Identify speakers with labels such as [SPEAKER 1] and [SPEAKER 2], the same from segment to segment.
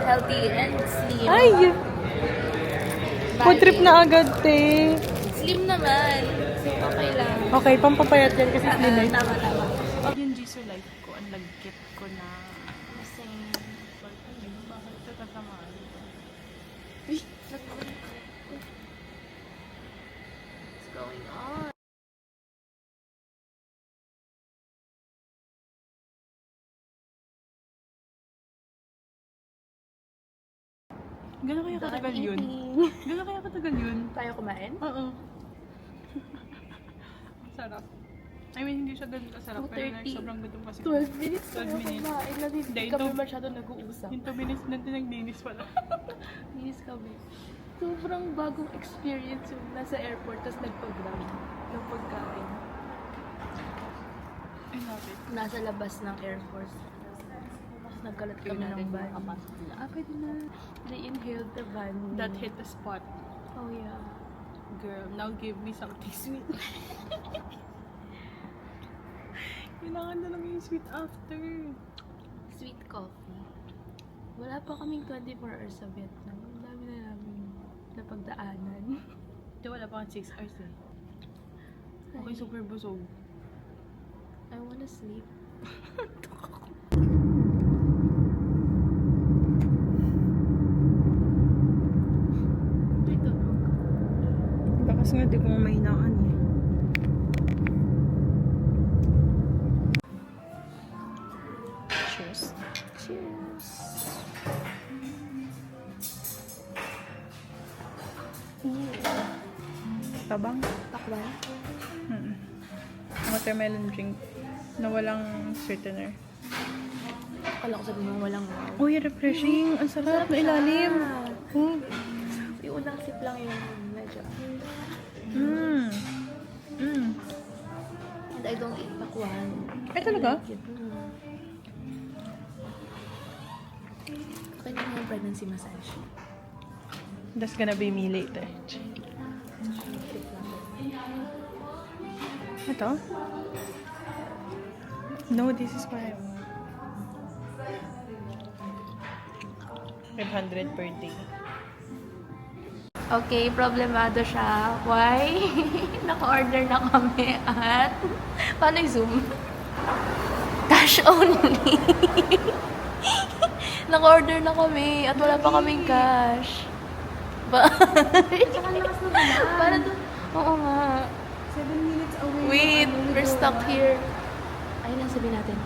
[SPEAKER 1] healthy and slim.
[SPEAKER 2] Ay! Food trip na agad, te.
[SPEAKER 1] Slim naman. So, okay lang.
[SPEAKER 2] Okay, pampapayat yan kasi slim eh.
[SPEAKER 1] Tama.
[SPEAKER 2] Yung Jisoo life ko, ang lagkit ko na.
[SPEAKER 1] Kasi,
[SPEAKER 2] Bakit ito tatamaan?
[SPEAKER 1] what's going on?
[SPEAKER 2] Gano'n kaya katagal yun? Gano'n kaya katagal yun?
[SPEAKER 1] Tayo kumain?
[SPEAKER 2] Oo. Ang sarap. I mean, hindi siya ganun kasarap. Pero like,
[SPEAKER 1] 2:30.
[SPEAKER 2] sobrang gutom kasi.
[SPEAKER 1] 12 minutes
[SPEAKER 2] 12 minutes.
[SPEAKER 1] kumain na hindi
[SPEAKER 2] Hindi,
[SPEAKER 1] kami
[SPEAKER 2] ito-
[SPEAKER 1] masyado nag-uusap.
[SPEAKER 2] Yung 2 minutes natin naglinis pala.
[SPEAKER 1] Linis kami. Sobrang bagong experience yung nasa airport tapos nagpa-grab ng pagkain.
[SPEAKER 2] I love it.
[SPEAKER 1] Nasa labas ng Air Force. Tapos nagkalat kami ng van. Pwede na. They inhaled the van.
[SPEAKER 2] That hit the spot.
[SPEAKER 1] Oh yeah.
[SPEAKER 2] Girl, now give me something sweet. Kailangan na lang yung sweet after.
[SPEAKER 1] Sweet coffee. Wala pa kaming 24 hours sa Vietnam. Ang dami na namin napagdaanan.
[SPEAKER 2] Ito wala pa 6 hours eh. Okay, super busog.
[SPEAKER 1] I wanna sleep. Ito.
[SPEAKER 2] Bakas nga, di ko mahinaan eh. Cheers.
[SPEAKER 1] Cheers.
[SPEAKER 2] Tabang.
[SPEAKER 1] Takban.
[SPEAKER 2] Watermelon drink na walang sweetener.
[SPEAKER 1] Akala ko sabihin mo walang wow.
[SPEAKER 2] Uy, refreshing. Ang sarap na ilalim. Oh.
[SPEAKER 1] Yung unang sip lang yung medyo. And I don't eat pakwan.
[SPEAKER 2] Ay, talaga?
[SPEAKER 1] Okay na yung pregnancy massage.
[SPEAKER 2] That's gonna be me later. Ito? No, this is what I want. 500 per day.
[SPEAKER 1] Okay, problemado siya. Why? Naka-order na kami at... Paano yung Zoom? Cash only. Naka-order na kami at wala pa kaming cash. Para doon... Oo nga.
[SPEAKER 2] 7 minutes away.
[SPEAKER 1] Wait, we're stuck here. Ayun lang sabihin natin.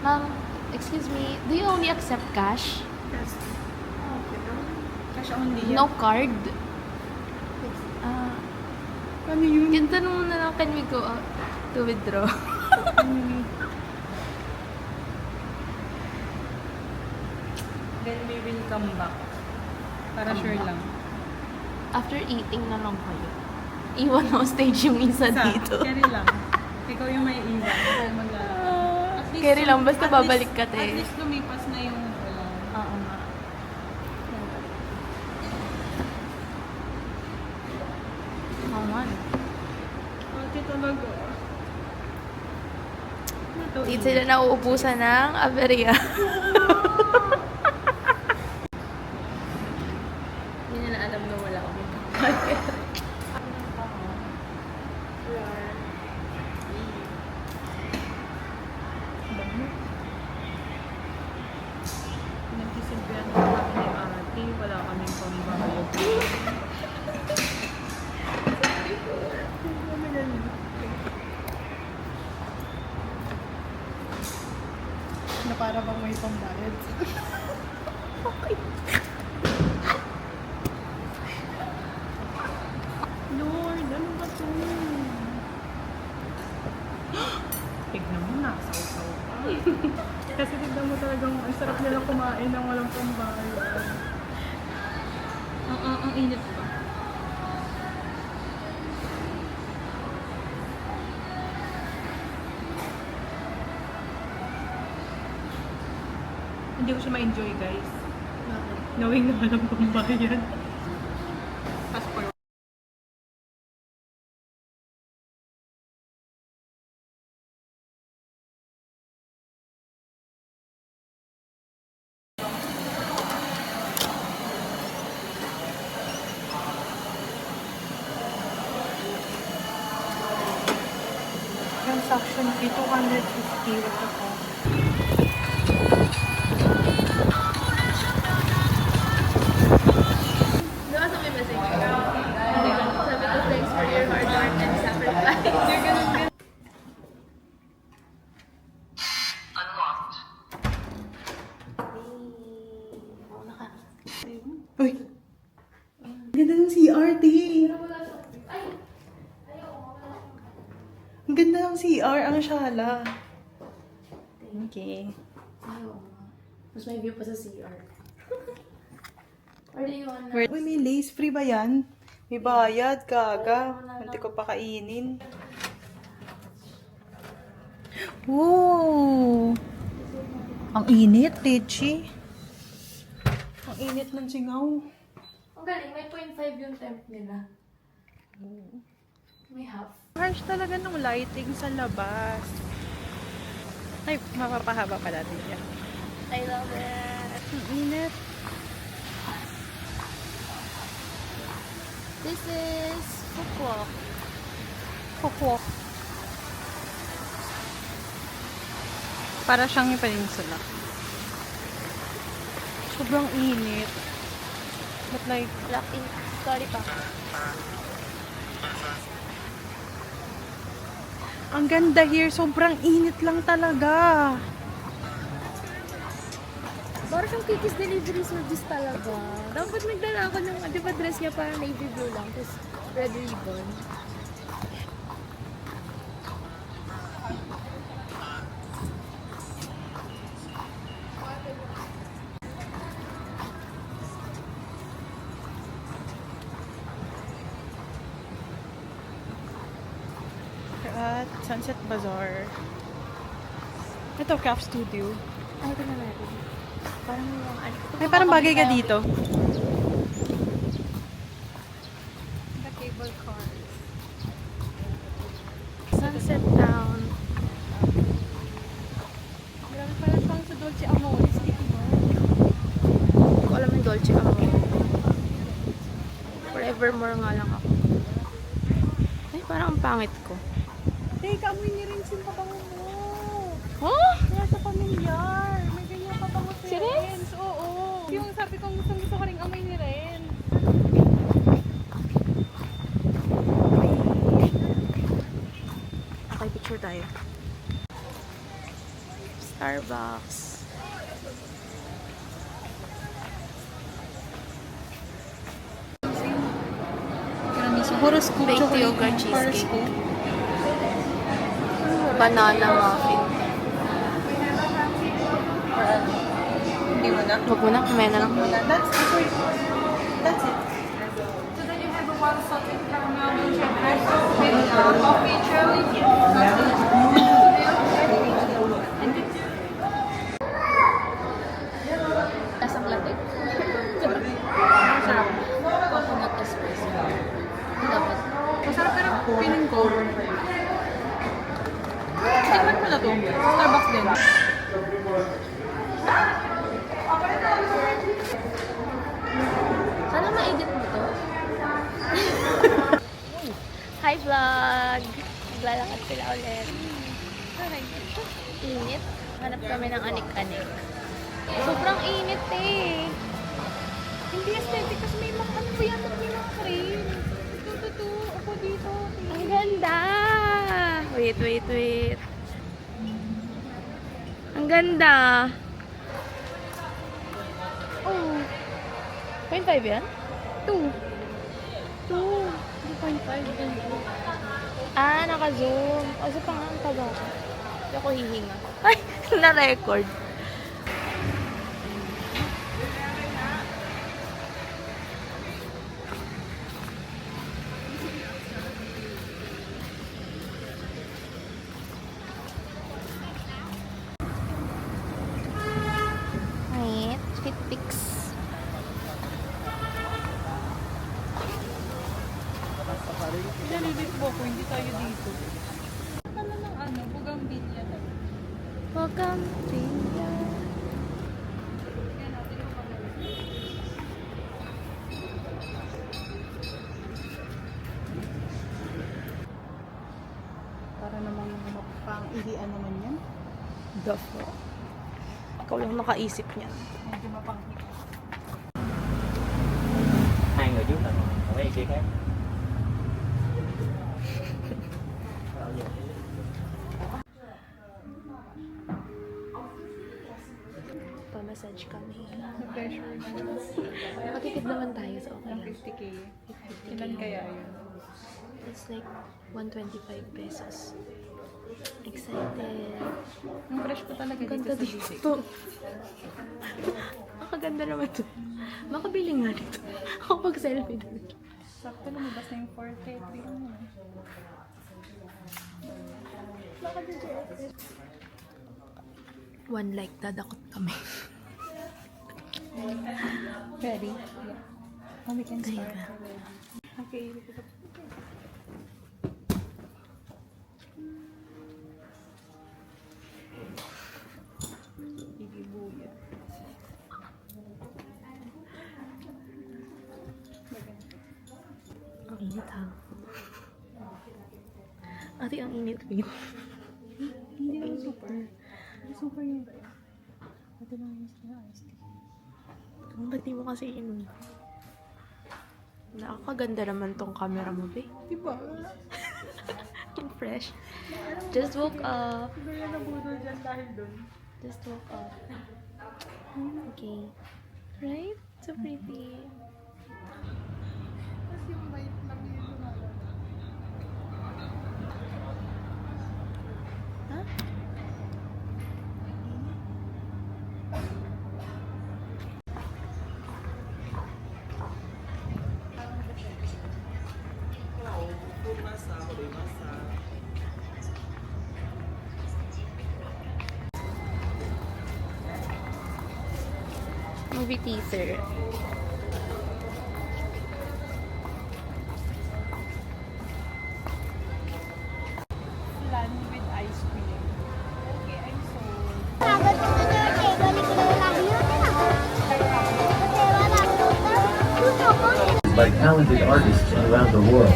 [SPEAKER 1] Ma'am, excuse me, do you only accept cash?
[SPEAKER 2] Yes. Cash only.
[SPEAKER 1] No card?
[SPEAKER 2] Ano yun?
[SPEAKER 1] Yung tanong mo na lang, can we go out to withdraw?
[SPEAKER 2] Then we will come back. Para
[SPEAKER 1] Come
[SPEAKER 2] sure
[SPEAKER 1] back.
[SPEAKER 2] lang.
[SPEAKER 1] After eating na lang kayo. Iwan hostage yung isa dito.
[SPEAKER 2] Carry lang. Ikaw yung may iwan. Dahil At least
[SPEAKER 1] Carry lang, basta
[SPEAKER 2] at
[SPEAKER 1] babalik
[SPEAKER 2] least-
[SPEAKER 1] ka, te.
[SPEAKER 2] At least lumipas na yung wala.
[SPEAKER 1] Oo nga. Oo nga.
[SPEAKER 2] Ate talaga.
[SPEAKER 1] Dito sila nauubusan ng aberya. Hindi nila alam na wala kami.
[SPEAKER 2] Nagsisimpihan ko kami ni ate. Wala kaming pambayad. Na para bang may pambayad. Lord, ano ba to? Tignan mo, nasaw-saw ka. Kasi tignan mo talagang ang sarap nila kumain ng walang pambayad. Ang init ba? Hindi ko siya ma-enjoy, guys. Knowing na walang pambayad. Fast forward. Tuition fee, 250. What the fuck?
[SPEAKER 1] Di ba sa may message? Sabi ko, thanks for your hard work and sacrifice. Yung ganun.
[SPEAKER 2] Uy! Ang ganda ng CR, T. Ang ganda ng CR, ang shala. Thank you.
[SPEAKER 1] Mas may view pa sa CR. Or do you wanna...
[SPEAKER 2] Uy, may lace. Free ba yan? May bayad, kaga. Hindi ko pa kainin. Wow! Ang init, Techi. Ang init ng singaw.
[SPEAKER 1] Ang galing, may 0.5 yung temp nila. May half.
[SPEAKER 2] Harsh talaga ng lighting sa labas. Ay, mapapahaba pala din yan.
[SPEAKER 1] I love it.
[SPEAKER 2] Ang init.
[SPEAKER 1] This is Fukuok.
[SPEAKER 2] Kukwok. Para siyang yung peninsula. Sobrang init. But like,
[SPEAKER 1] Black ink. Sorry pa.
[SPEAKER 2] ang ganda here. Sobrang init lang talaga.
[SPEAKER 1] Parang siyang Kiki's Delivery Service talaga. Dapat nagdala ako ng, di ba dress niya parang navy blue lang, tapos red ribbon.
[SPEAKER 2] We're at Sunset Bazaar. Ito, craft studio.
[SPEAKER 1] Ay, ito na natin. Parang yung ano.
[SPEAKER 2] Ay, parang bagay ka dito. The cable cars.
[SPEAKER 1] Sunset Town.
[SPEAKER 2] Marami pala pang sa Dolce Amore.
[SPEAKER 1] Hindi ko alam yung Dolce Amore. Forevermore nga lang ako. Ay, parang ang pangit ko.
[SPEAKER 2] Teka, amoy ni rin yung pabango mo.
[SPEAKER 1] Huh?
[SPEAKER 2] Kaya sa pamilyar. May ganyan pabango si
[SPEAKER 1] Serious?
[SPEAKER 2] Renz. Oo. Yung sabi ko, gusto ko rin amoy ni Ren.
[SPEAKER 1] Okay, picture tayo. Starbucks.
[SPEAKER 2] Horoscope.
[SPEAKER 1] Baked yogurt cheesecake. Banana muffin.
[SPEAKER 2] Hindi mo na?
[SPEAKER 1] Huwag mo na, kumaya na lang.
[SPEAKER 2] That's it.
[SPEAKER 3] So then you have a one salted caramel milkshake with coffee cherry.
[SPEAKER 1] Lasang latik.
[SPEAKER 2] Masarap.
[SPEAKER 1] Coconut espresso. Ang dapat.
[SPEAKER 2] Masarap pero feeling ko. Tikman ko na to. Starbucks din.
[SPEAKER 1] Sana ma-edit mo to. Hi vlog! Naglalakad sila ulit. Init. Hanap kami ng anik-anik. Sobrang init eh.
[SPEAKER 2] Hindi aesthetic kasi may mga ano ba yan? May mga frame. Ito. Ako dito.
[SPEAKER 1] Ang ganda! Wait. Ang ganda! Oh. 0.5 yan? 2.
[SPEAKER 2] 2.5.
[SPEAKER 1] Ah, naka-zoom. Kasi pa nga ang taba ko. Hindi ako hihinga. Ay, na-record. Wait, fit pics.
[SPEAKER 2] Nalilip mo ko, hindi tayo dito. Ano ng ano, Bougainvillea.
[SPEAKER 1] Welcome to India.
[SPEAKER 2] Para namang mapang
[SPEAKER 1] The fuck? Ikaw lang nakaisip niyan.
[SPEAKER 2] Medyo mapangkita.
[SPEAKER 4] Hai người trước là mấy anh kia khác.
[SPEAKER 1] Pa-massage kami.
[SPEAKER 2] Na-pressure mo.
[SPEAKER 1] Nakatipid naman tayo, so okay lang.
[SPEAKER 2] 50k. Ilan kaya yun?
[SPEAKER 1] It's like 125 pesos. Excited.
[SPEAKER 2] Ang fresh pa talaga
[SPEAKER 1] Ang
[SPEAKER 2] dito
[SPEAKER 1] ganda
[SPEAKER 2] sa basic.
[SPEAKER 1] dito. Ang kaganda naman to. Makabili nga nito. Ako pag-selfie doon.
[SPEAKER 2] Sakto lumabas na yung 4K. Tingnan mo.
[SPEAKER 1] One like, dadakot kami.
[SPEAKER 2] Ready? Yeah. Oh, we can start.
[SPEAKER 1] Diba?
[SPEAKER 2] Okay. Ibibuyat.
[SPEAKER 1] Ang init ha. Ate, ang init ko yun.
[SPEAKER 2] Hindi naman super. Super yun ba yun? Ito lang yung ice tea.
[SPEAKER 1] Ba't di mo kasi inom? Nakakaganda naman tong camera mo, be.
[SPEAKER 2] Diba?
[SPEAKER 1] Ang fresh. Just woke up.
[SPEAKER 2] Siguro na nabudol dyan dahil dun.
[SPEAKER 1] Just woke up. Okay. Right? So pretty.
[SPEAKER 2] Tapos yung bite lang yung lumalala.
[SPEAKER 1] Huh? Movie teaser.
[SPEAKER 2] Flan with ice cream. Okay, I'm sold.
[SPEAKER 5] कागज में जो टेबल निकले लागी होती ना तो टेबल आपको तू तो
[SPEAKER 4] By talented artists around the world,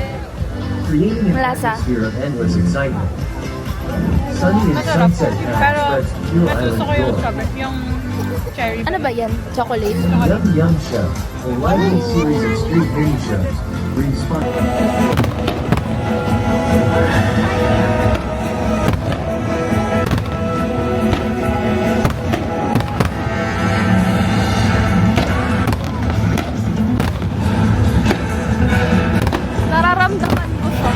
[SPEAKER 4] creating an
[SPEAKER 1] Malasa.
[SPEAKER 4] atmosphere of endless excitement. Sunny and sunset
[SPEAKER 2] Pero,
[SPEAKER 4] paths spreads pure
[SPEAKER 2] mas gusto ko yung
[SPEAKER 4] island joy.
[SPEAKER 2] strawberry, yung cherry.
[SPEAKER 1] Ano ba yan? Chocolate?
[SPEAKER 4] Yum Yum Show, a lively series of street mini shows, brings fun.
[SPEAKER 1] Nararamdaman ko siya.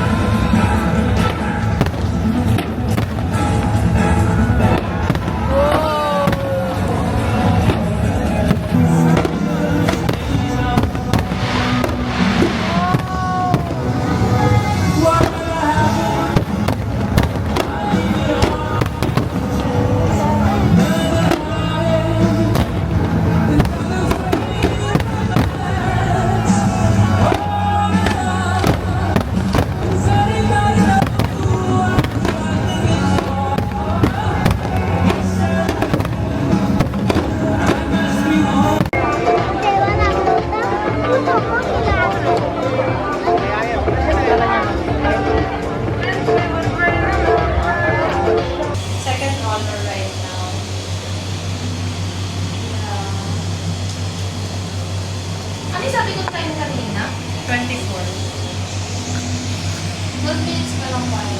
[SPEAKER 5] Table आपको तू तो खिला
[SPEAKER 3] Second honor right now. Ano sabi ko time kanina?
[SPEAKER 2] 24.
[SPEAKER 3] Good minutes pa lang tayo.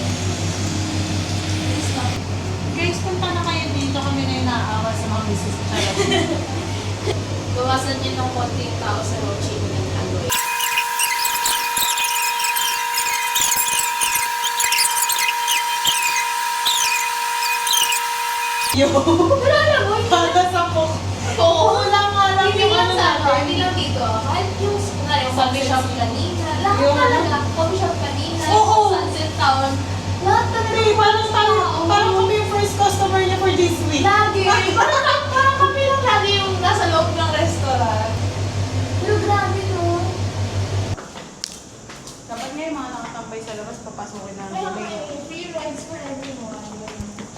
[SPEAKER 6] Guys, punta na kayo dito. Kami na yung naaawa sa mga business sa
[SPEAKER 3] Bawasan niyo ng konting tao sa raw chicken and alloy. Wala na mo.
[SPEAKER 6] Para sa po.
[SPEAKER 3] Oo.
[SPEAKER 6] Wala nga lang
[SPEAKER 3] Hindi
[SPEAKER 6] yung
[SPEAKER 3] lang
[SPEAKER 6] ano
[SPEAKER 3] sa akin.
[SPEAKER 6] natin.
[SPEAKER 3] Hindi lang dito. Kahit yung coffee shop kanina. Lahat
[SPEAKER 6] Yung ano?
[SPEAKER 3] talaga. Coffee shop kanina.
[SPEAKER 6] Oo.
[SPEAKER 3] Sunset Town. Lahat talaga.
[SPEAKER 6] Hey, parang kami yung first customer niya for this week.
[SPEAKER 3] Lagi. Parang kami lang lagi yung nasa loob ng restaurant. Pero grabe no.
[SPEAKER 6] Dapat nga yung mga nakatambay sa labas, papasukin na
[SPEAKER 3] Kaya
[SPEAKER 6] nila.
[SPEAKER 3] may free rides for everyone.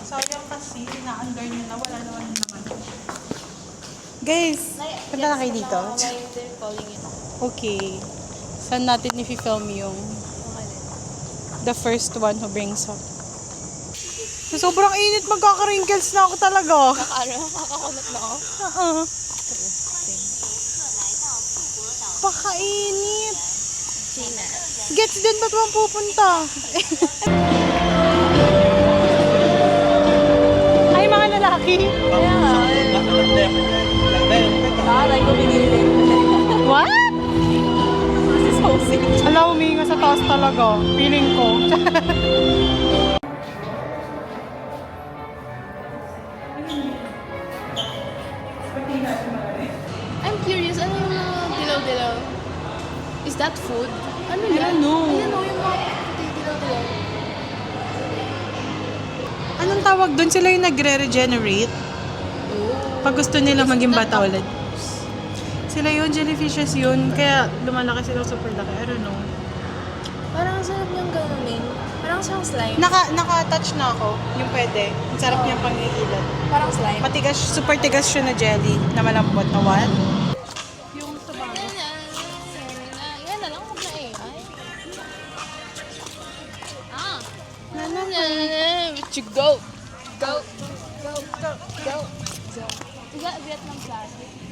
[SPEAKER 6] Sayang kasi, na-under nyo na, wala naman. Guys, punta na kayo dito.
[SPEAKER 3] They're calling it.
[SPEAKER 6] Okay. Saan natin i-film yung the first one who brings up?
[SPEAKER 2] Sa sobrang init, magkaka-wrinkles na ako talaga.
[SPEAKER 1] Kakakunot na ako.
[SPEAKER 2] Pakainit.
[SPEAKER 1] China.
[SPEAKER 2] Gets din ba't bang pupunta? Ay, mga lalaki.
[SPEAKER 1] Nakaray ko binili.
[SPEAKER 2] What? Alam, huminga sa taas talaga. Feeling ko.
[SPEAKER 1] I'm curious, ano yung mga dilaw-dilaw? Is that food? Ano
[SPEAKER 2] I don't know.
[SPEAKER 1] Ayan o, yung mga dilaw-dilaw.
[SPEAKER 2] Anong tawag doon? Sila yung nagre-regenerate? Pag gusto nila maging bata ulit. Sila yun, jellyfishes yun. Kaya lumalaki sila super laki. I don't know.
[SPEAKER 1] Parang ang sarap niyang ganunin. Parang siyang slime.
[SPEAKER 2] Naka-touch na ako. Yung pwede. Ang sarap niyang pang-iilan.
[SPEAKER 1] Parang slime.
[SPEAKER 2] Matigas, super tigas siya na jelly. Na malambot na what? Yung sa bago.
[SPEAKER 1] Yan na lang, huwag na AI. Ah! What you go? Go! Go! Go! Go! Is that Vietnam plastic?